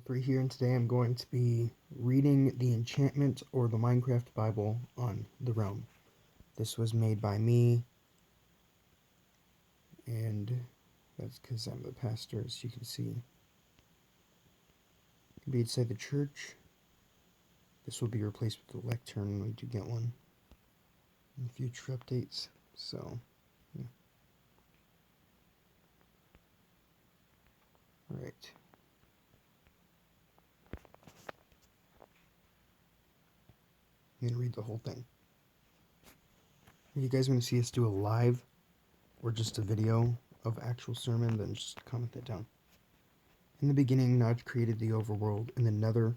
3 here, and today I'm going to be reading the Enchantment or the Minecraft Bible on the Realm. This was made by me, and that's because I'm the pastor, as you can see. It can be inside the church. This will be replaced with the lectern when we do get one in future updates. So, yeah. Alright. I'm going to read the whole thing. If you guys want to see us do a live or just a video of actual sermon, then just comment that down. In the beginning, Nod created the overworld and the nether,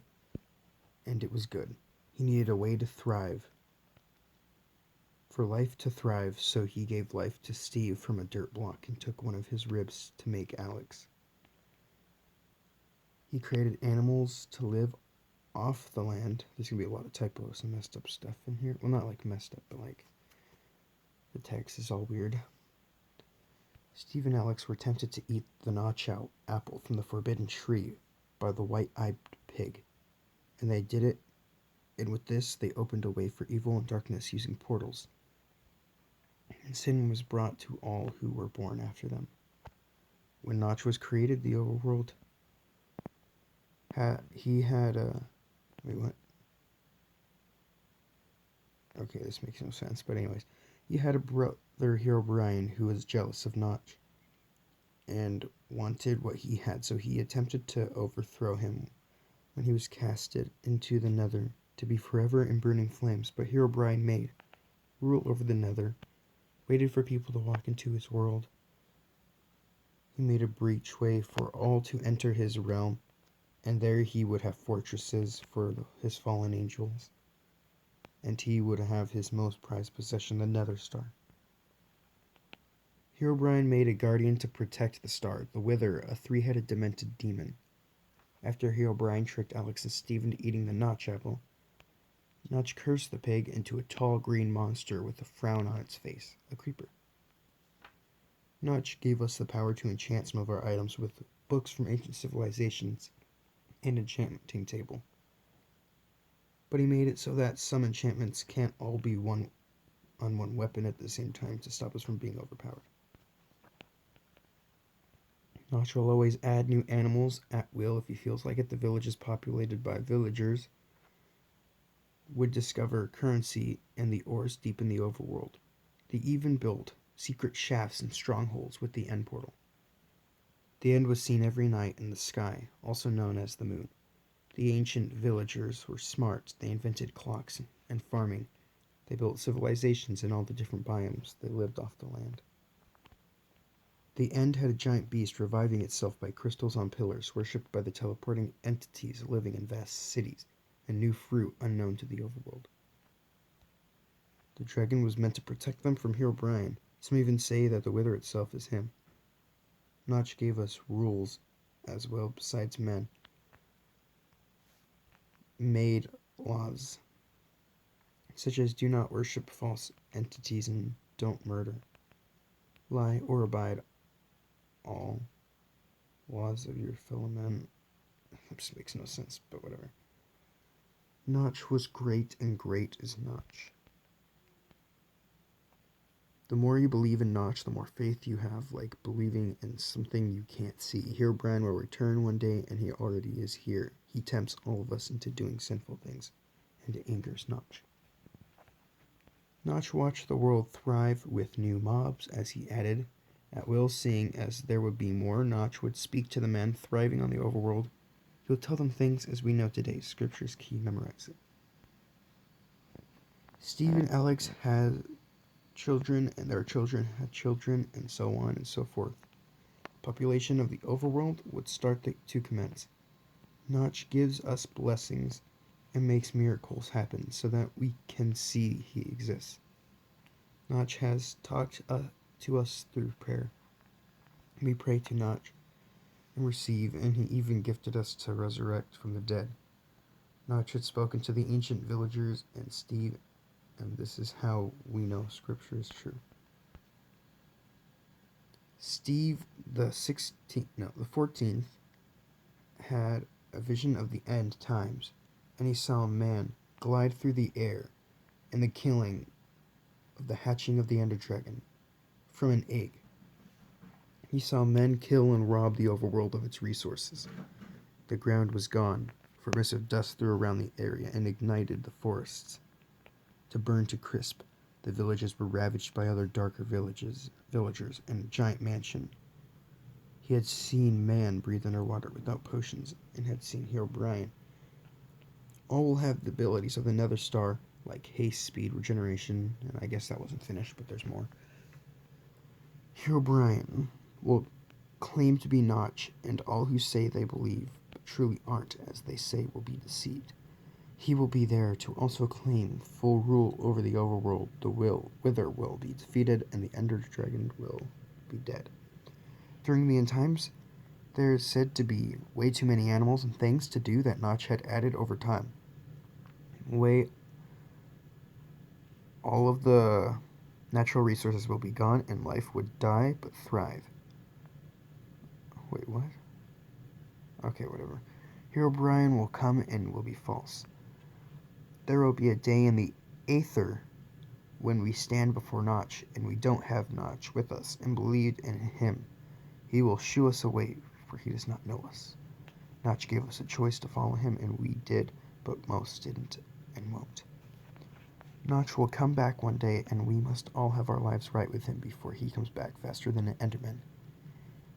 and it was good. He needed a way to thrive. For life to thrive, so he gave life to Steve from a dirt block and took one of his ribs to make Alex. He created animals to live off the land. There's going to be a lot of typos and messed up stuff in here. Well, not like messed up, but like the text is all weird. Steve and Alex were tempted to eat the notch-out apple from the forbidden tree by the white-eyed pig, and they did it, and with this they opened a way for evil and darkness using portals. And sin was brought to all who were born after them. When Notch was created, the overworld he had a... Wait, what? Okay, this makes no sense, but anyways. He had a brother, Hero Brian, who was jealous of Notch and wanted what he had, so he attempted to overthrow him when he was casted into the nether to be forever in burning flames. But Hero Brian made rule over the nether, waited for people to walk into his world. He made a breachway for all to enter his realm, and there he would have fortresses for his fallen angels, and he would have his most prized possession, the Nether Star. Herobrine made a guardian to protect the star, the Wither, a three-headed demented demon. After Herobrine tricked Alex and Steve into eating the Notch apple, Notch cursed the pig into a tall green monster with a frown on its face, a creeper. Notch gave us the power to enchant some of our items with books from ancient civilizations and enchanting table. But he made it so that some enchantments can't all be on one weapon at the same time to stop us from being overpowered. Notch will always add new animals at will if he feels like it. The village is populated by villagers would discover currency and the ores deep in the overworld. They even built secret shafts and strongholds with the end portal. The end was seen every night in the sky, also known as the moon. The ancient villagers were smart. They invented clocks and farming. They built civilizations in all the different biomes. They lived off the land. The end had a giant beast reviving itself by crystals on pillars, worshipped by the teleporting entities living in vast cities, and new fruit unknown to the overworld. The dragon was meant to protect them from Herobrine. Some even say that the Wither itself is him. Notch gave us rules as well besides men. Made laws, such as do not worship false entities and don't murder, lie, or abide all laws of your fellow men. That just makes no sense, but whatever. Notch was great, and great is Notch. The more you believe in Notch, the more faith you have, like believing in something you can't see. Herobrine will return one day, and he already is here. He tempts all of us into doing sinful things, and it angers Notch. Notch watched the world thrive with new mobs, as he added, at will, seeing as there would be more. Notch would speak to the men thriving on the overworld. He would tell them things as we know today. Scripture's key, memorize it. Steve and Alex had children, and their children had children, and so on and so forth. Population of the overworld would start to commence. Notch gives us blessings and makes miracles happen so that we can see he exists. Notch has talked to us through prayer. We pray to Notch and receive, and he even gifted us to resurrect from the dead. Notch had spoken to the ancient villagers and Steve, and this is how we know Scripture is true. Steve the 14th had a vision of the end times, and he saw a man glide through the air, and the killing of the hatching of the Ender Dragon from an egg. He saw men kill and rob the overworld of its resources. The ground was gone, for a mist of dust threw around the area and ignited the forests to burn to crisp. The villages were ravaged by other darker villagers, and a giant mansion. He had seen man breathe underwater without potions, and had seen Herobrine. All will have the abilities of the Nether Star, like haste, speed, regeneration, and I guess that wasn't finished, but there's more. Herobrine will claim to be Notch, and all who say they believe, but truly aren't as they say, will be deceived. He will be there to also claim full rule over the overworld. The Wither will be defeated, and the Ender Dragon will be dead. During the end times, there is said to be way too many animals and things to do that Notch had added over time. All of the natural resources will be gone, and life would die but thrive. Wait, what? Okay, whatever. Herobrine will come and will be false. There will be a day in the Aether when we stand before Notch, and we don't have Notch with us, and believe in him. He will shoo us away, for he does not know us. Notch gave us a choice to follow him, and we did, but most didn't and won't. Notch will come back one day, and we must all have our lives right with him before he comes back faster than an Enderman.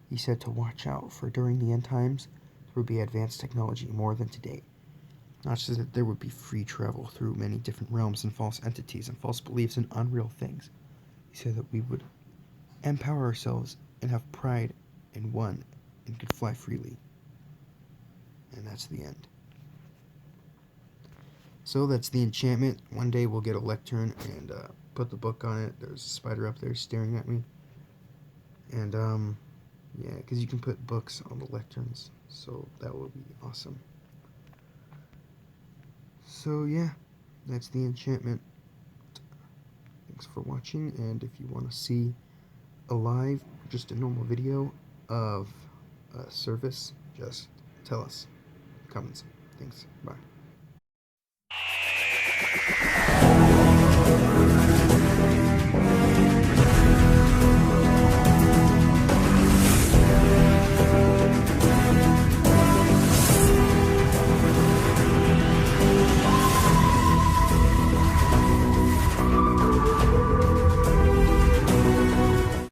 He said to watch out, for during the end times, there would be advanced technology more than today. Notch said that there would be free travel through many different realms and false entities and false beliefs and unreal things. He said that we would empower ourselves and have pride in one and could fly freely. And that's the end. So that's the enchantment. One day we'll get a lectern and put the book on it. There's a spider up there staring at me. And yeah, because you can put books on the lecterns, so that will be awesome. So yeah, that's the enchantment. Thanks for watching, and if you want to see a live, just a normal video of a service, just tell us. Comments. Thanks. Bye.